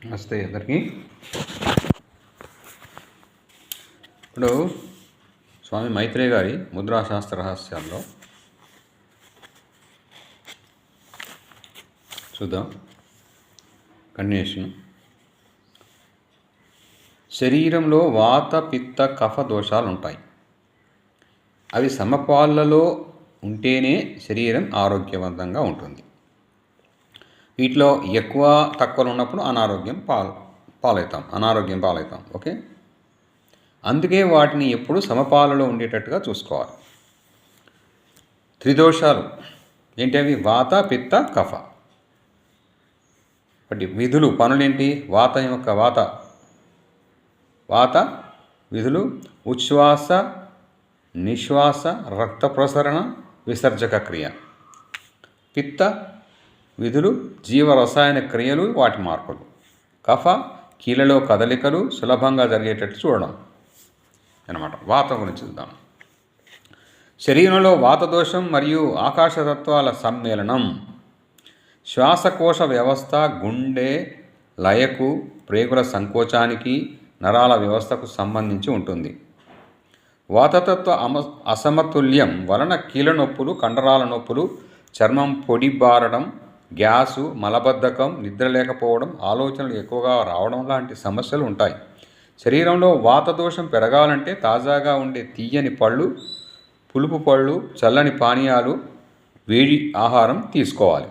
నమస్తే అందరికీ. ఇప్పుడు స్వామి మైత్రేయ గారి ముద్రాశాస్త్ర రహస్యాల్లో చూద్దాం. కంటిన్యూషన్. శరీరంలో వాత పిత్త కఫ దోషాలు ఉంటాయి. అవి సమపాళ్లలో ఉంటేనే శరీరం ఆరోగ్యవంతంగా ఉంటుంది. వీటిలో ఎక్కువ తక్కువలు ఉన్నప్పుడు అనారోగ్యం పాలవుతాం. ఓకే, అందుకే వాటిని ఎప్పుడు సమపాలలో ఉండేటట్టుగా చూసుకోవాలి. త్రిదోషాలు ఏంటి? వాత పిత్త కఫ. ఒకటి విధులు, పనులేంటి? వాతం యొక్క వాత విధులు ఉచ్ఛ్వాస నిశ్వాస రక్త ప్రసరణ విసర్జక క్రియ. పిత్త విధులు జీవరసాయన క్రియలు, వాటి మార్పులు. కఫ కీళ్ళలో కదలికలు సులభంగా జరిగేటట్టు చూడడం అన్నమాట. వాతం గురించి చూద్దాం. శరీరంలో వాతదోషం మరియు ఆకాశతత్వాల సమ్మేళనం శ్వాసకోశ వ్యవస్థ, గుండె లయకు, ప్రేగుల సంకోచానికి, నరాల వ్యవస్థకు సంబంధించి ఉంటుంది. వాతతత్వ అసమతుల్యం వలన కీళ్ళ నొప్పులు, కండరాల నొప్పులు, చర్మం పొడిబారడం, గ్యాసు, మలబద్ధకం, నిద్ర లేకపోవడం, ఆలోచనలు ఎక్కువగా రావడం లాంటి సమస్యలు ఉంటాయి. శరీరంలో వాతదోషం పెరగాలంటే తాజాగా ఉండే తీయని పళ్ళు, పులుపు పళ్ళు, చల్లని పానీయాలు, వేడి ఆహారం తీసుకోవాలి.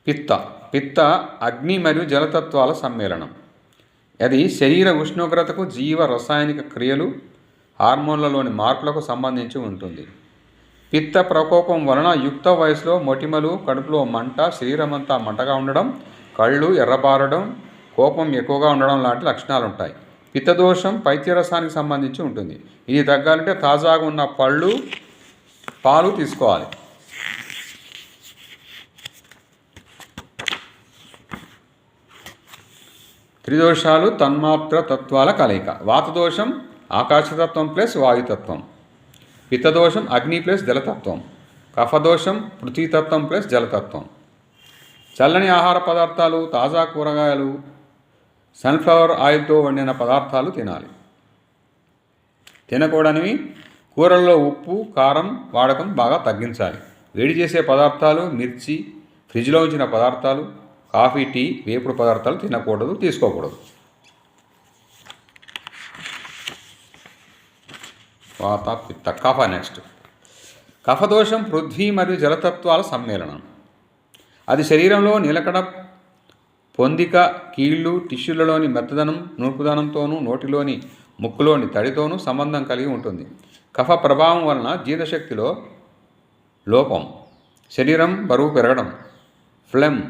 పిత్త అగ్ని మరియు జలతత్వాల సమ్మేళనం. అది శరీర ఉష్ణోగ్రతకు, జీవ రసాయనిక క్రియలు, హార్మోన్లలోని మార్పులకు సంబంధించి ఉంటుంది. పిత్త ప్రకోపం వలన యుక్త వయసులో మొటిమలు, కడుపులో మంట, శరీరమంతా మంటగా ఉండడం, కళ్ళు ఎర్రబారడం, కోపం ఎక్కువగా ఉండడం లాంటి లక్షణాలు ఉంటాయి. పిత్తదోషం పైత్యరసానికి సంబంధించి ఉంటుంది. ఇది తగ్గాలంటే తాజాగా ఉన్న పళ్ళు, పాలు తీసుకోవాలి. త్రిదోషాలు తన్మాత్ర తత్వాల కలయిక. వాతదోషం ఆకాశతత్వం ప్లస్ వాయుతత్వం. పిత్తదోషం అగ్ని ప్లస్ జలతత్వం. కఫదోషం పృథ్వీతత్వం ప్లస్ జలతత్వం. చల్లని ఆహార పదార్థాలు, తాజా కూరగాయలు, సన్ఫ్లవర్ ఆయిల్తో వండిన పదార్థాలు తినాలి. తినకూడనివి కూరల్లో ఉప్పు, కారం వాడకం బాగా తగ్గించాలి. వేడి చేసే పదార్థాలు, మిర్చి, ఫ్రిడ్జ్లో ఉంచిన పదార్థాలు, కాఫీ, టీ, వేపుడు పదార్థాలు తినకూడదు, తీసుకోకూడదు. వాత పిత్త కఫ. నెక్స్ట్ కఫదోషం పృథ్వీ మరియు జలతత్వాల సమ్మేళనం. అది శరీరంలో నిలకడ పొందిక, కీళ్ళు, టిష్యూలలోని మెత్తదనం, నూర్పుదనంతోనూ, నోటిలోని ముక్కులోని తడితోనూ సంబంధం కలిగి ఉంటుంది. కఫ ప్రభావం వలన జీర్ణశక్తిలో లోపం, శరీరం బరువు పెరగడం, ఫ్లెమ్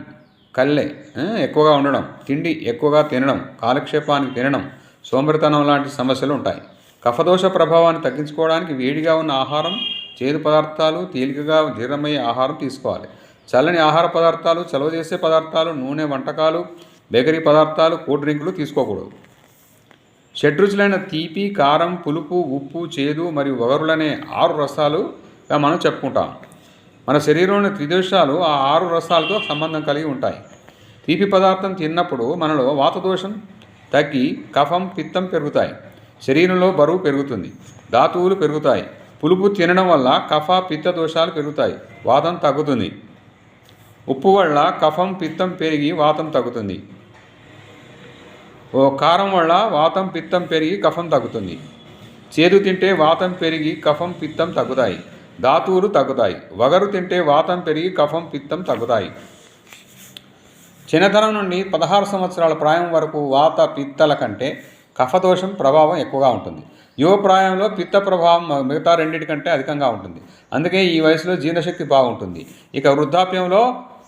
కళ్ళె ఎక్కువగా ఉండడం, తిండి ఎక్కువగా తినడం, కాలక్షేపానికి తినడం, సోమరితనం లాంటి సమస్యలు ఉంటాయి. కఫదోష ప్రభావాన్ని తగ్గించుకోవడానికి వేడిగా ఉన్న ఆహారం, చేదు పదార్థాలు, తేలికగా జీర్ణమయ్యే ఆహారం తీసుకోవాలి. చల్లని ఆహార పదార్థాలు, చలువ చేసే పదార్థాలు, నూనె వంటకాలు, బేకరీ పదార్థాలు, కూల్ డ్రింకులు తీసుకోకూడదు. షడ్రుచులైన తీపి, కారం, పులుపు, ఉప్పు, చేదు మరియు వగరులనే 6 రసాలుగా మనం చెప్పుకుంటాం. మన శరీరంలోని త్రిదోషాలు ఆ 6 రసాలతో సంబంధం కలిగి ఉంటాయి. తీపి పదార్థం తిన్నప్పుడు మనలో వాతదోషం తగ్గి కఫం, పిత్తం పెరుగుతాయి. శరీరంలో బరువు పెరుగుతుంది, ధాతువులు పెరుగుతాయి. పులుపు తినడం వల్ల కఫ, పిత్త దోషాలు పెరుగుతాయి, వాతం తగ్గుతుంది. ఉప్పు వల్ల కఫం, పిత్తం పెరిగి వాతం తగ్గుతుంది. కారం వల్ల వాతం, పిత్తం పెరిగి కఫం తగ్గుతుంది. చేదు తింటే వాతం పెరిగి కఫం, పిత్తం తగ్గుతాయి, ధాతువులు తగ్గుతాయి. వగరు తింటే వాతం పెరిగి కఫం, పిత్తం తగ్గుతాయి. చిన్నతనం నుండి 16 సంవత్సరాల ప్రాయం వరకు వాత పిత్తల కంటే కఫదోషం ప్రభావం ఎక్కువగా ఉంటుంది. యువ ప్రాయంలో పిత్త ప్రభావం మిగతా రెండింటికంటే అధికంగా ఉంటుంది. అందుకే ఈ వయసులో జీర్ణశక్తి బాగుంటుంది. ఇక వృద్ధాప్యంలో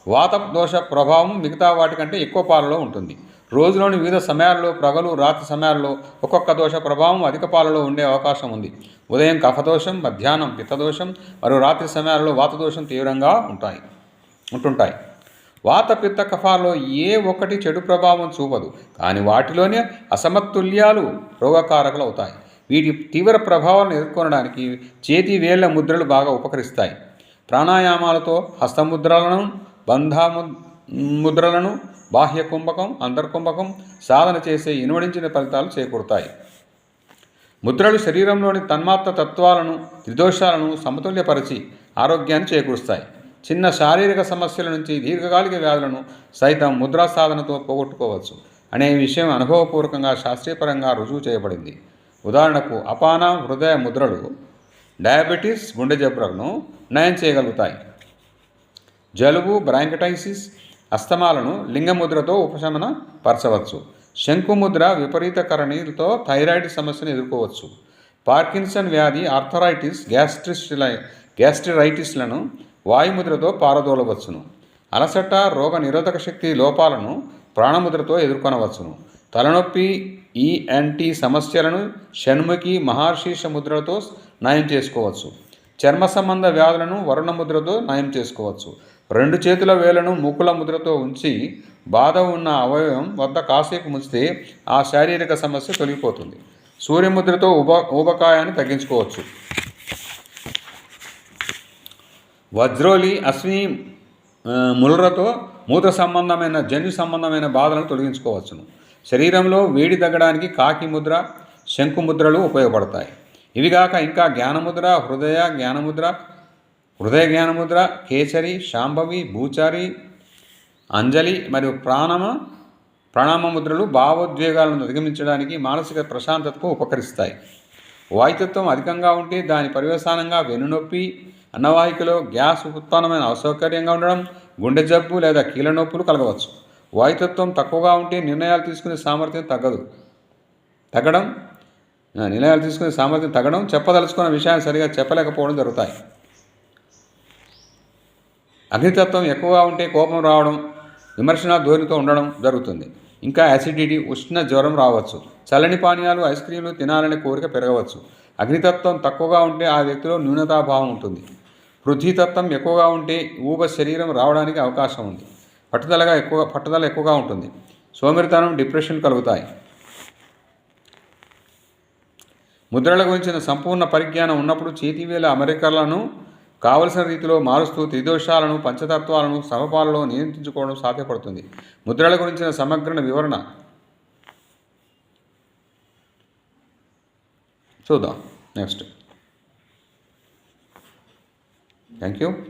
వాత దోష ప్రభావం మిగతా వాటికంటే ఎక్కువ పాలలో ఉంటుంది. రోజులోని వివిధ సమయాల్లో, ప్రగలు, రాత్రి సమయాల్లో ఒక్కొక్క దోష ప్రభావం అధిక పాలలో ఉండే అవకాశం ఉంది. ఉదయం కఫదోషం, మధ్యాహ్నం పిత్తదోషం మరియు రాత్రి సమయాల్లో వాతదోషం తీవ్రంగా ఉంటుంటాయి. వాత పిత్త కఫాల్లో ఏ ఒక్కటి చెడు ప్రభావం చూపదు, కానీ వాటిలోనే అసమతుల్యాలు రోగకారకులు అవుతాయి. వీటి తీవ్ర ప్రభావాలను ఎదుర్కొనడానికి చేతి వేళ్ల ముద్రలు బాగా ఉపకరిస్తాయి. ప్రాణాయామాలతో హస్తముద్రలను, ముద్రలను, బాహ్య కుంభకం, అంతర్కుంభకం సాధన చేసే ఇనువడించిన ఫలితాలు చేకూరుతాయి. ముద్రలు శరీరంలోని తన్మాత్ర తత్వాలను, త్రిదోషాలను సమతుల్యపరిచి ఆరోగ్యాన్ని చేకూరుస్తాయి. చిన్న శారీరక సమస్యల నుంచి దీర్ఘకాలిక వ్యాధులను సైతం ముద్రా సాధనతో పోగొట్టుకోవచ్చు అనే విషయం అనుభవపూర్వకంగా శాస్త్రీయపరంగా రుజువు చేయబడింది. ఉదాహరణకు అపాన హృదయ ముద్రలు డయాబెటీస్, గుండె జబ్బులను నయం చేయగలుగుతాయి. జలుబు, బ్రాంకటైసిస్, అస్తమాలను లింగముద్రతో ఉపశమన పరచవచ్చు. శంకుముద్ర విపరీత కరణితో థైరాయిడ్ సమస్యను ఎదుర్కోవచ్చు. పార్కిన్సన్ వ్యాధి, ఆర్థరైటిస్, గ్యాస్ట్రైటిస్లను వాయుముద్రతో పారదోలవచ్చును. అలసట, రోగ నిరోధక శక్తి లోపాలను ప్రాణముద్రతో ఎదుర్కొనవచ్చును. తలనొప్పి, ఈఎన్టీ సమస్యలను షణ్ముఖి, మహర్షీష ముద్రలతో నయం చేసుకోవచ్చు. చర్మ సంబంధ వ్యాధులను వరుణ ముద్రతో నయం చేసుకోవచ్చు. 2 చేతుల వేళ్లను మూకుల ముద్రతో ఉంచి బాధ ఉన్న అవయవం వద్ద కాసేపు ముంచితే ఆ శారీరక సమస్య తొలగిపోతుంది. సూర్యముద్రతో ఊబకాయాన్ని తగ్గించుకోవచ్చు. వజ్రోలి, అశ్విని ములరతో మూత్ర సంబంధమైన, జన్యు సంబంధమైన బాధలను తొలగించుకోవచ్చును. శరీరంలో వేడి తగ్గడానికి కాకి ముద్ర, శంకుముద్రలు ఉపయోగపడతాయి. ఇవిగాక ఇంకా జ్ఞానముద్ర, హృదయ జ్ఞానముద్ర, కేసరి, శాంభవి, భూచారి, అంజలి మరియు ప్రాణామ ముద్రలు భావోద్వేగాలను అధిగమించడానికి, మానసిక ప్రశాంతతకు ఉపకరిస్తాయి. వాయుతత్వం అధికంగా ఉంటే దాని పర్యవసానంగా వెన్నునొప్పి, అన్నవాహికలో గ్యాస్ ఉత్పన్నమైన అసౌకర్యంగా ఉండడం, గుండె జబ్బు లేదా కీళ్ళ నొప్పులు కలగవచ్చు. వాయుతత్వం తక్కువగా ఉంటే నిర్ణయాలు తీసుకునే సామర్థ్యం తగ్గడం, చెప్పదలుచుకున్న విషయాన్ని సరిగా చెప్పలేకపోవడం జరుగుతాయి. అగ్నితత్వం ఎక్కువగా ఉంటే కోపం రావడం, విమర్శన ధోరణితో ఉండడం జరుగుతుంది. ఇంకా యాసిడిటీ, ఉష్ణ జ్వరం రావచ్చు. చల్లని పానీయాలు, ఐస్ క్రీంలు తినాలనే కోరిక పెరగవచ్చు. అగ్నితత్వం తక్కువగా ఉంటే ఆ వ్యక్తిలో న్యూనతాభావం ఉంటుంది. పృథ్వీతత్వం ఎక్కువగా ఉంటే శరీరం రావడానికి అవకాశం ఉంది. పట్టుదల ఎక్కువగా ఉంటుంది. సోమరితనం, డిప్రెషన్ కలుగుతాయి. ముద్రల గురించిన సంపూర్ణ పరిజ్ఞానం ఉన్నప్పుడు చేతివేల అమరికలను కావలసిన రీతిలో మారుస్తూ త్రిదోషాలను, పంచతత్వాలను సమపాలలో నియంత్రించుకోవడం సాధ్యపడుతుంది. ముద్రల గురించిన సమగ్ర వివరణ చూద్దాం నెక్స్ట్. Thank you.